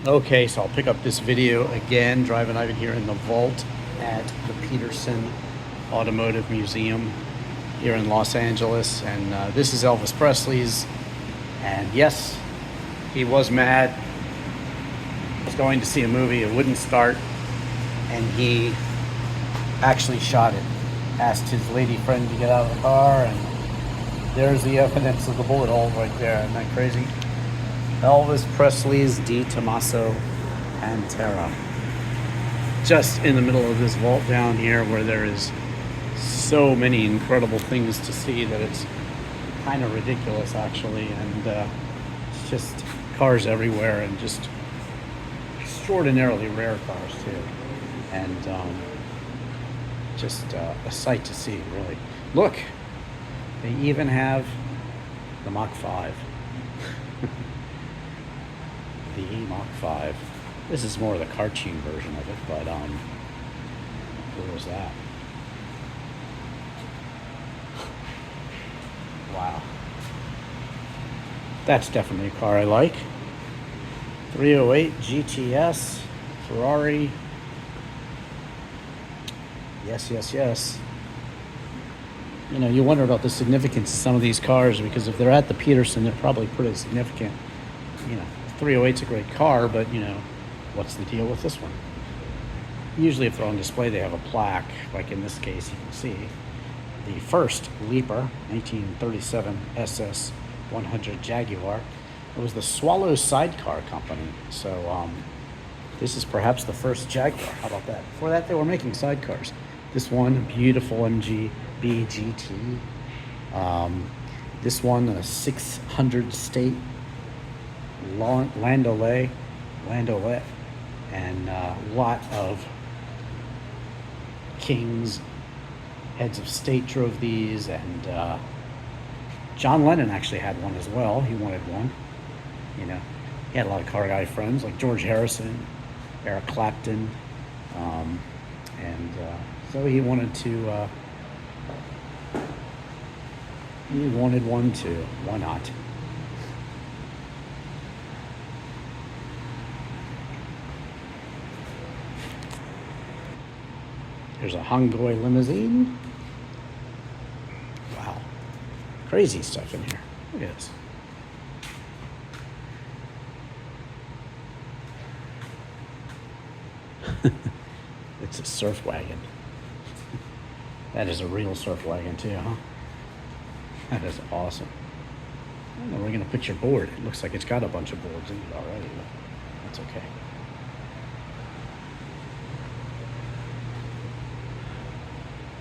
Okay, so I'll pick up this video again, Drivin Ivan here in the vault at the Petersen Automotive Museum here in Los Angeles. And this is Elvis Presley's. And yes, he was mad. He was going to see a movie, it wouldn't start. And he actually shot it. Asked his lady friend to get out of the car, and there's the evidence of the bullet hole right there. Isn't that crazy? Elvis Presley's Di Tommaso Pantera. Just in the middle of this vault down here where there is so many incredible things to see that it's kind of ridiculous actually. And it's just cars everywhere and just extraordinarily rare cars too. And just a sight to see, really. Look, they even have the Mach 5. The Mach 5. This is more of the cartoon version of it, but where was that? Wow. That's definitely a car I like. 308 GTS, Ferrari. Yes, yes, yes. You know, you wonder about the significance of some of these cars, because if they're at the Petersen, they're probably pretty significant. You know, 308's a great car, but you know, what's the deal with this one? Usually if they're on display, they have a plaque. Like in this case, you can see the first Leaper, 1937 SS 100 Jaguar. It was the Swallow Sidecar Company. So this is perhaps the first Jaguar. How about that? Before that, they were making sidecars. This one, beautiful MGB GT. This one, a 600 state Landaulet, and a lot of kings, heads of state drove these, and John Lennon actually had one as well. He wanted one. You know, he had a lot of car guy friends like George Harrison, Eric Clapton, and so he wanted to. He wanted one too. Why not? There's a Hongoi limousine. Wow. Crazy stuff in here. Look at this. It's a surf wagon. That is a real surf wagon too, huh? That is awesome. I don't know where you're gonna put your board. It looks like it's got a bunch of boards in it already, but that's okay.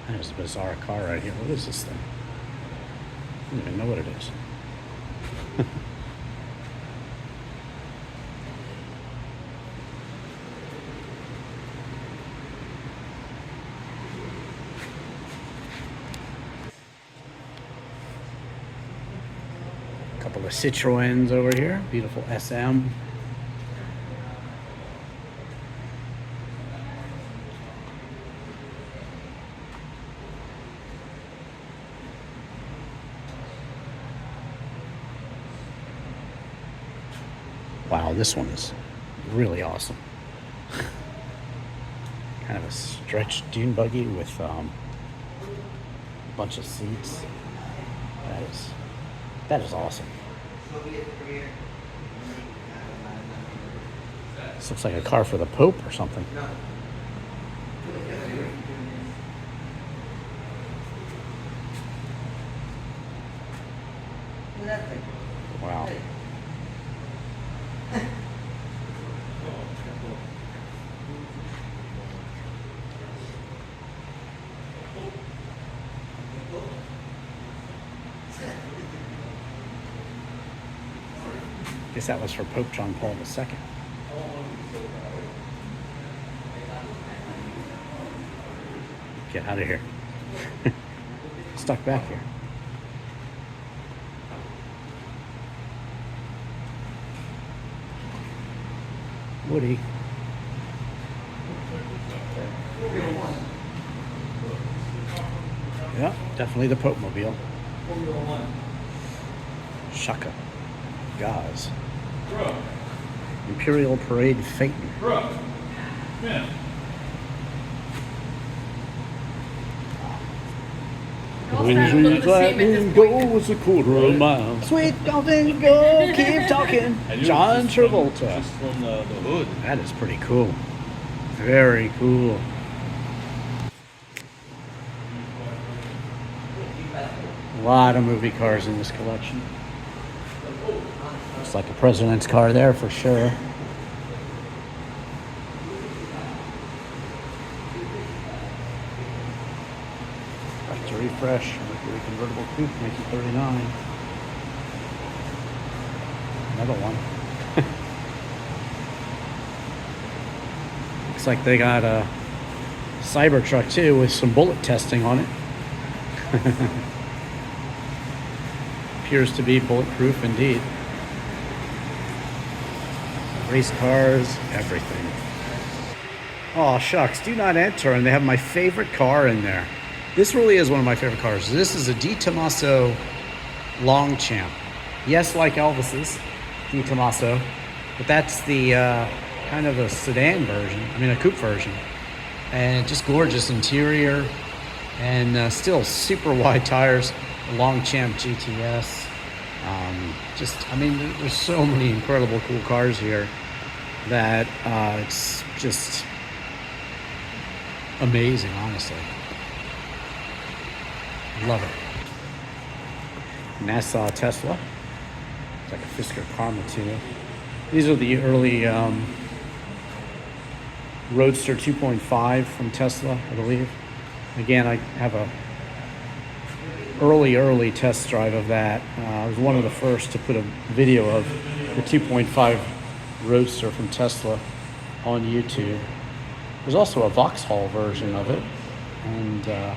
That is a bizarre car right here. What is this thing? I don't even know what it is. A couple of Citroens over here. Beautiful SM. Wow, this one is really awesome. Kind of a stretched dune buggy with a bunch of seats. That is awesome. This looks like a car for the Pope or something. Wow. Guess that was for Pope John Paul II. Get out of here. Stuck back here. Woody. Yeah, definitely the Pope Mobile. Shaka. Gaz. Imperial Parade Phaeton. Bro. Yeah. Goes a quarter of a mile. Sweet dolphin, go, keep talking. John Travolta. Just from the hood. That is pretty cool. Very cool. A lot of movie cars in this collection. Looks like a president's car there for sure. Right to refresh. Mercury convertible coupe, 1939. Another one. Looks like they got a Cybertruck too with some bullet testing on it. Appears to be bulletproof indeed. Race cars, everything. Oh shucks, do not enter, and they have my favorite car in there. This really is one of my favorite cars. This is a Di Tommaso Longchamp. Yes, like Elvis's Di Tommaso, but that's the kind of a sedan version. I mean, a coupe version, and just gorgeous interior, and still super wide tires. Longchamp GTS. I mean, there's so many incredible cool cars here that it's just amazing, honestly. Love it. Nassau Tesla. It's like a Fisker Karma too. These are the early Roadster 2.5 from Tesla, I believe. Again, I have a early test drive of that. I was one of the first to put a video of the 2.5 Roadster from Tesla on YouTube. There's also a Vauxhall version of it, and I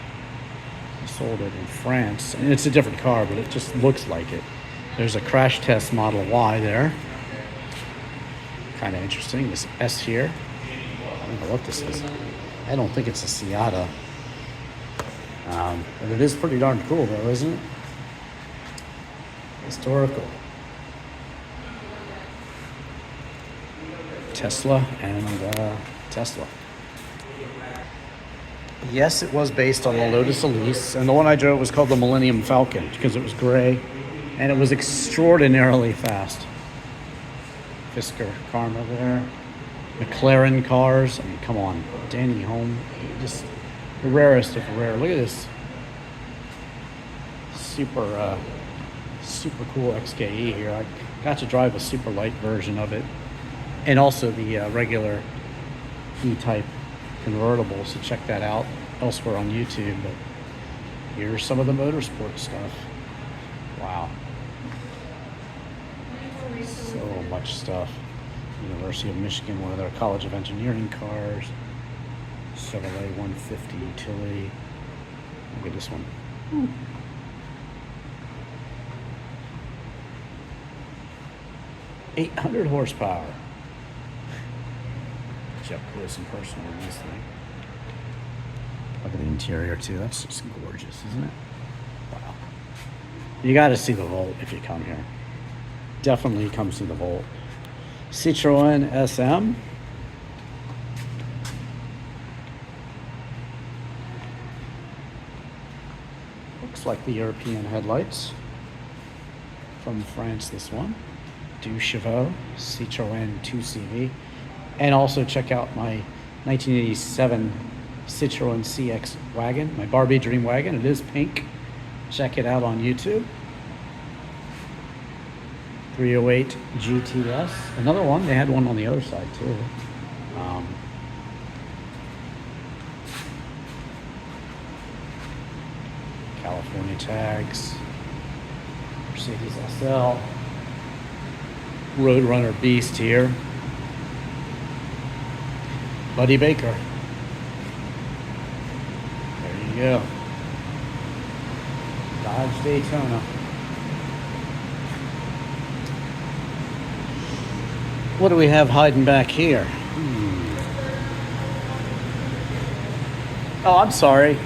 sold it in France. And it's a different car, but it just looks like it. There's a crash test Model Y there. Kind of interesting. This S here. I don't know what this is. I don't think it's a Seata. But it is pretty darn cool though, isn't it? Historical. Tesla and Tesla. Yes, it was based on the Lotus Elise, and the one I drove was called the Millennium Falcon because it was gray and it was extraordinarily fast. Fisker Karma there. McLaren cars. I mean, come on. Danny Home. Just the rarest of rare. Look at this. Super cool XKE here. I got to drive a super light version of it, and also the regular E-Type convertible, so check that out elsewhere on YouTube. But here's some of the motorsport stuff. Wow. So much stuff. University of Michigan, one of their College of Engineering cars. Chevrolet 150 utility. Look at this one. 800 horsepower. Check close and personal in this thing. Look at the interior too. That's just gorgeous, isn't it? Wow. You got to see the Volt if you come here. Definitely come see the Volt. Citroen SM. Looks like the European headlights. From France, this one. 2 Chevaux, Citroen 2CV. And also check out my 1987 Citroen CX wagon, my Barbie Dream Wagon. It is pink. Check it out on YouTube. 308 GTS. Another one. They had one on the other side too. California tags. Mercedes SL. Roadrunner Beast here. Buddy Baker. There you go. Dodge Daytona. What do we have hiding back here? Oh, I'm sorry.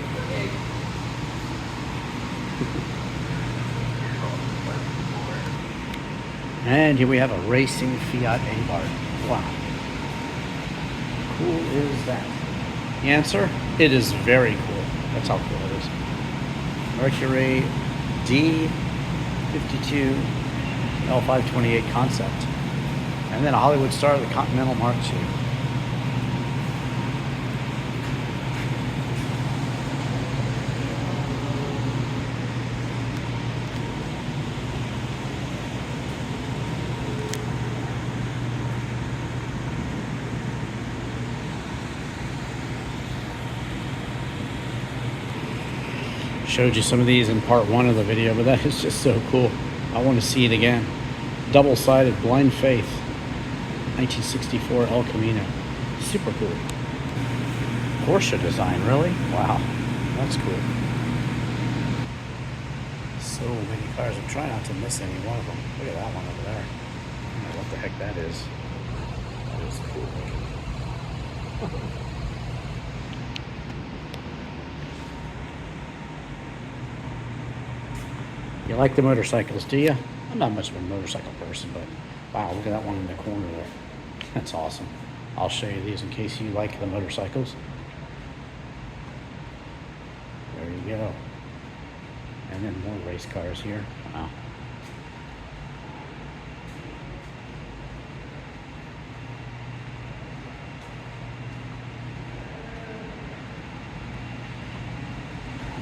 And here we have a racing Fiat Abarth. Wow. Cool is that? The answer? It is very cool. That's how cool it is. Mercury D52 L528 concept. And then a Hollywood Star, the Continental Mark II. Showed you some of these in part 1 of the video, but that is just so cool. I want to see it again. Double-sided Blind Faith 1964 El Camino. Super cool. Porsche design, really? Wow, that's cool. So many cars. I'm trying not to miss any one of them. Look at that one over there. I don't know what the heck that is. That is cool looking. You like the motorcycles, do you? I'm not much of a motorcycle person, but wow, look at that one in the corner there. That's awesome. I'll show you these in case you like the motorcycles. There you go. And then more race cars here. Wow.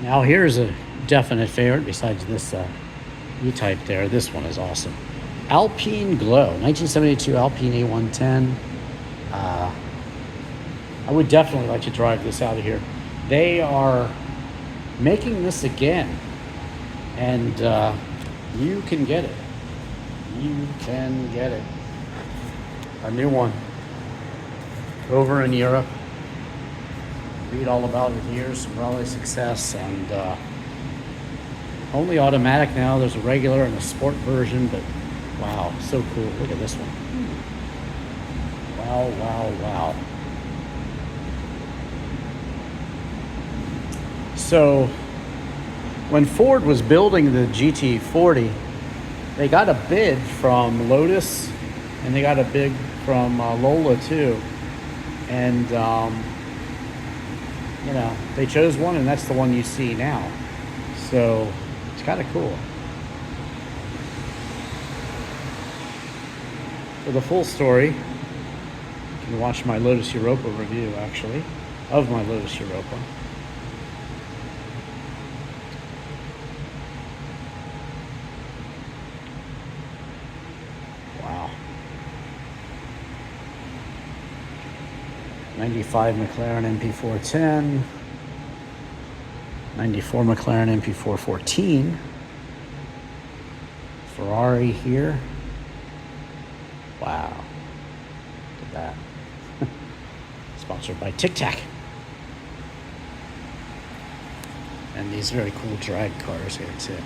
Now here's a definite favorite besides this E-Type there. This one is awesome. Alpine Glow, 1972 Alpine A110. I would definitely like to drive this out of here. They are making this again, and you can get it. You can get it. A new one over in Europe. Read all about it here. Some rally success, and only automatic now. There's a regular and a sport version, but wow, so cool. Look at this one. Wow, wow, wow. So when Ford was building the GT40, they got a bid from Lotus, and they got a bid from Lola too. And you know, they chose one, and that's the one you see now. So it's kind of cool. For the full story, you can watch my Lotus Europa review, actually, of my Lotus Europa. Wow. 95 McLaren MP410. 94 McLaren MP414. Ferrari here. Wow. Look at that. Sponsored by Tic Tac. And these very cool drag cars here too.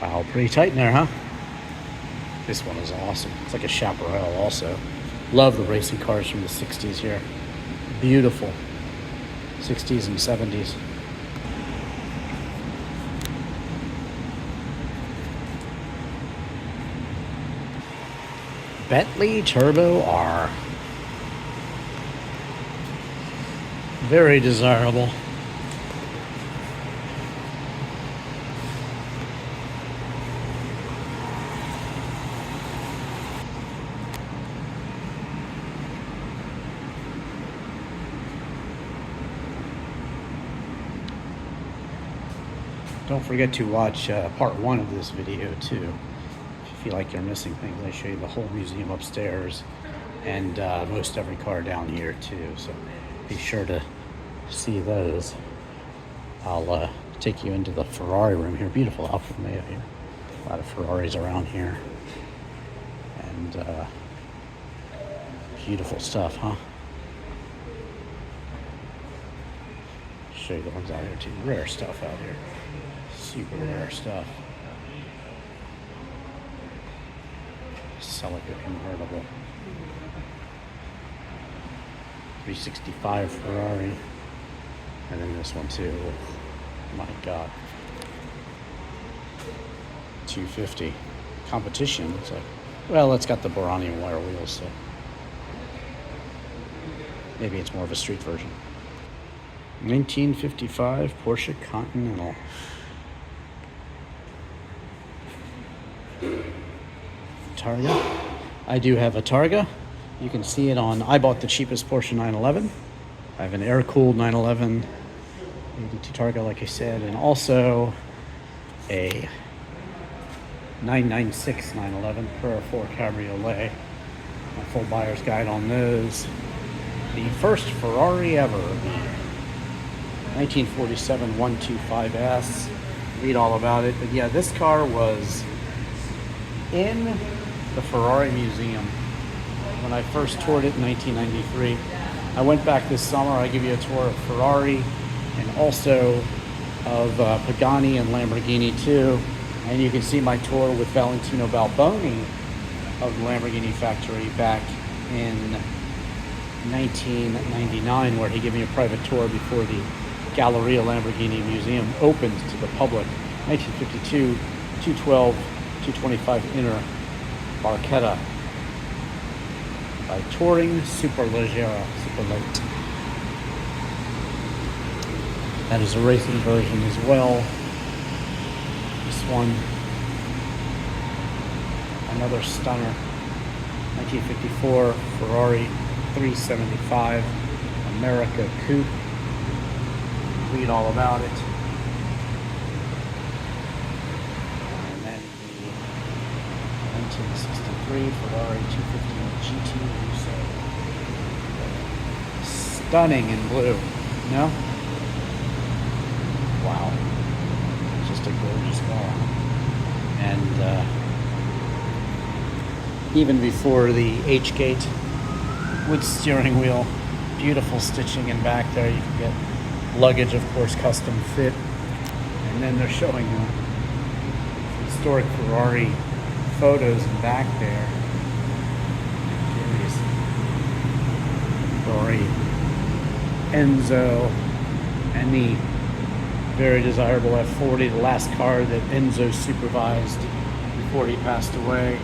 Wow, pretty tight in there, huh? This one is awesome. It's like a chaparral also. Love the racing cars from the 60s here. Beautiful. 60s and 70s. Bentley Turbo R. Very desirable. Don't forget to watch part 1 of this video too. If you feel like you're missing things, I show you the whole museum upstairs and most every car down here too. So be sure to see those. I'll take you into the Ferrari room here. Beautiful Alfa Romeo here. A lot of Ferraris around here. And beautiful stuff, huh? Show you the ones out here too. Rare stuff out here. Super rare stuff. Celica convertible. 365 Ferrari. And then this one too. Oh my God. 250 competition. It's like, well, it's got the Barani wire wheels, so maybe it's more of a street version. 1955 Porsche Continental. Targa. I do have a Targa. You can see it on, I bought the cheapest Porsche 911. I have an air-cooled 911 82 Targa, like I said, and also a 996 911 Carrera 4 Cabriolet. My full buyer's guide on those. The first Ferrari ever, the 1947 125S. Read all about it. But yeah, this car was in the Ferrari Museum when I first toured it in 1993. I went back this summer. I give you a tour of Ferrari and also of Pagani and Lamborghini too. And you can see my tour with Valentino Balboni of the Lamborghini factory back in 1999, where he gave me a private tour before the Galleria Lamborghini Museum opened to the public. 1952, 212, 225 inner Barchetta by Touring Superleggera, Superlight. That is a racing version as well. This one, another stunner. 1954 Ferrari 375 America Coupe. Read all about it. And then the 1963 Ferrari 250 GTO. Stunning in blue. No? Wow. Just a gorgeous car. And even before the H-gate, wood steering wheel, beautiful stitching in back there. You can get luggage, of course, custom fit. And then they're showing historic Ferrari photos in back there. Ferrari Enzo and the very desirable F40, the last car that Enzo supervised before he passed away.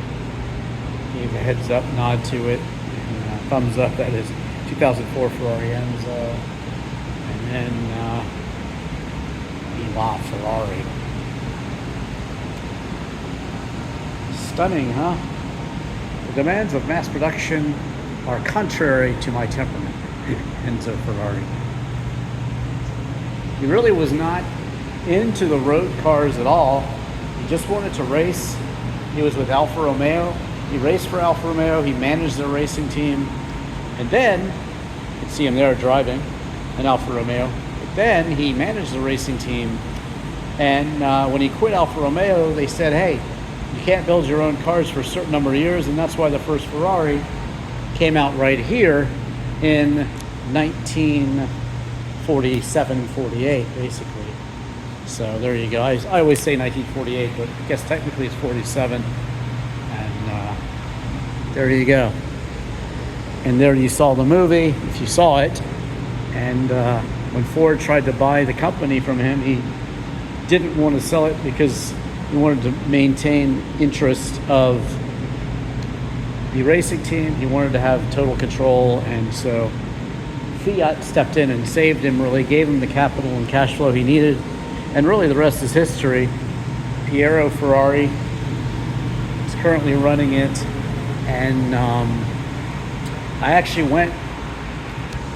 Gave a heads up nod to it, and thumbs up. That is 2004 Ferrari Enzo, and then La Ferrari. Stunning, huh? The demands of mass production are contrary to my temperament. Enzo Ferrari. He really was not into the road cars at all. He just wanted to race. He was with Alfa Romeo. He raced for Alfa Romeo. He managed their racing team. And then, you can see him there driving an Alfa Romeo. But then he managed the racing team. And when he quit Alfa Romeo, they said, hey, you can't build your own cars for a certain number of years. And that's why the first Ferrari came out right here in 1947, 48, basically. So there you go. I always say 1948, but I guess technically it's 47. And there you go. And there you saw the movie, if you saw it. And when Ford tried to buy the company from him, he didn't want to sell it because he wanted to maintain interest of the racing team. He wanted to have total control, and so Fiat stepped in and saved him, really gave him the capital and cash flow he needed, and really the rest is history. Piero Ferrari is currently running it, and I actually went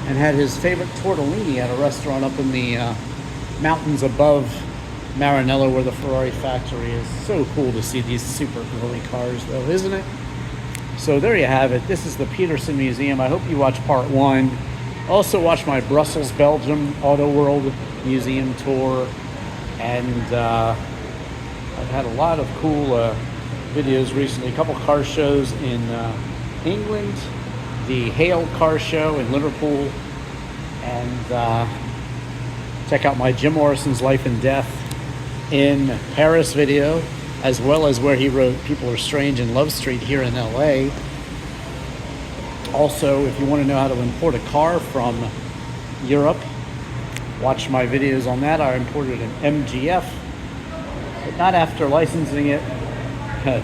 and had his favorite tortellini at a restaurant up in the mountains above Maranello, where the Ferrari factory is. So cool to see these super early cars, though, isn't it? So there you have it. This is the Petersen Museum. I hope you watch part one. Also watch my Brussels, Belgium Auto World Museum tour. And I've had a lot of cool videos recently. A couple car shows in England. The Hale Car Show in Liverpool. And check out my Jim Morrison's Life and Death in Paris video, as well as where he wrote People Are Strange in Love Street here in LA. Also, if you want to know how to import a car from Europe, watch my videos on that. I imported an MGF, but not after licensing it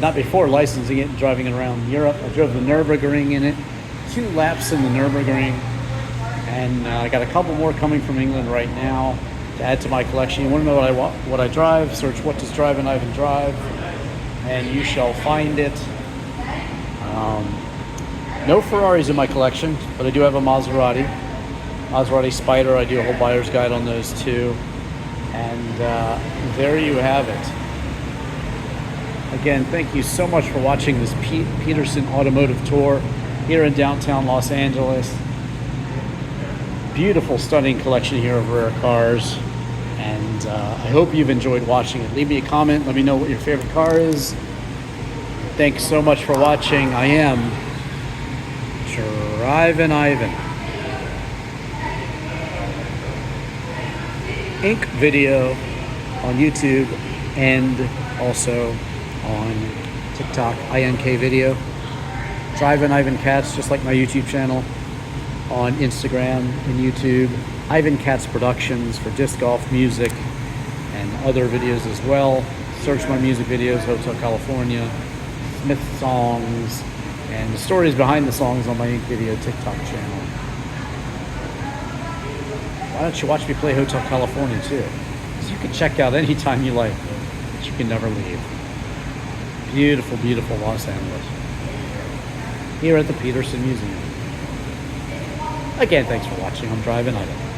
not before licensing it and driving it around Europe. I drove the Nürburgring in it, 2 laps in the Nürburgring, and I got a couple more coming from England right now to add to my collection. You want to know what I drive? Search "What does Drivin Ivan drive?" and you shall find it. No Ferraris in my collection, but I do have a Maserati Spider. I do a whole buyer's guide on those too. And there you have it. Again, thank you so much for watching this Petersen Automotive Tour here in downtown Los Angeles. Beautiful, stunning collection here of rare cars. And I hope you've enjoyed watching it. Leave me a comment. Let me know what your favorite car is. Thanks so much for watching. I am Drivin Ivan. Inc. video on YouTube and also on TikTok, INK video. Drivin IvanKatz, just like my YouTube channel, on Instagram and YouTube. Ivan Katz Productions for disc golf, music, and other videos as well. Search my music videos, Hotel California, Smith songs, and the stories behind the songs on my Inc. video TikTok channel. Why don't you watch me play Hotel California too? So you can check out anytime you like, but you can never leave. Beautiful, beautiful Los Angeles. Here at the Petersen Museum. Again, thanks for watching. I'm Drivin Ivan.